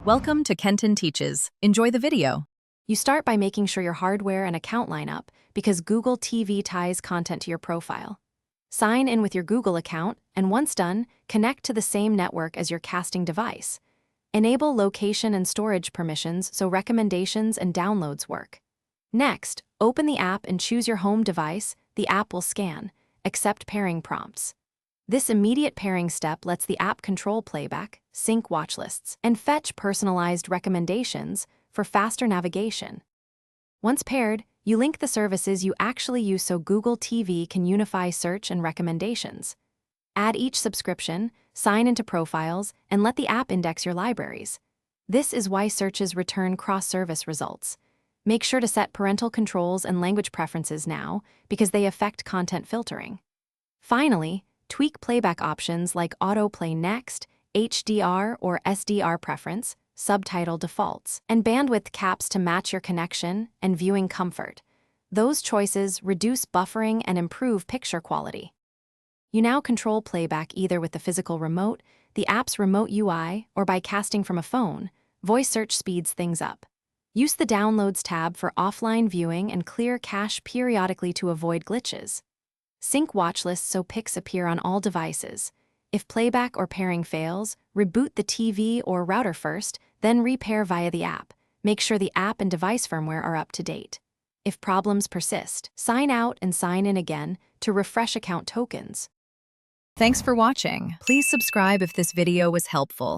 Welcome to Kenton Teaches. Enjoy the video. You start by making sure your hardware and account line up because Google TV ties content to your profile. Sign in with your Google account, and once done, connect to the same network as your casting device. Enable location and storage permissions so recommendations and downloads work. Next, open the app and choose your home device. The app will scan. Accept pairing prompts. This immediate pairing step lets the app control playback, sync watch lists, and fetch personalized recommendations for faster navigation. Once paired, you link the services you actually use so Google TV can unify search and recommendations. Add each subscription, sign into profiles, and let the app index your libraries. This is why searches return cross-service results. Make sure to set parental controls and language preferences now because they affect content filtering. Finally, tweak playback options like autoplay next, HDR or SDR preference, subtitle defaults, and bandwidth caps to match your connection and viewing comfort. Those choices reduce buffering and improve picture quality. You now control playback either with the physical remote, the app's remote UI, or by casting from a phone. Voice search speeds things up. Use the Downloads tab for offline viewing and clear cache periodically to avoid glitches. Sync watch lists so pics appear on all devices. If playback or pairing fails, reboot the TV or router first, then repair via the app. Make sure the app and device firmware are up to date. If problems persist, sign out and sign in again to refresh account tokens. Thanks for watching. Please subscribe if this video was helpful.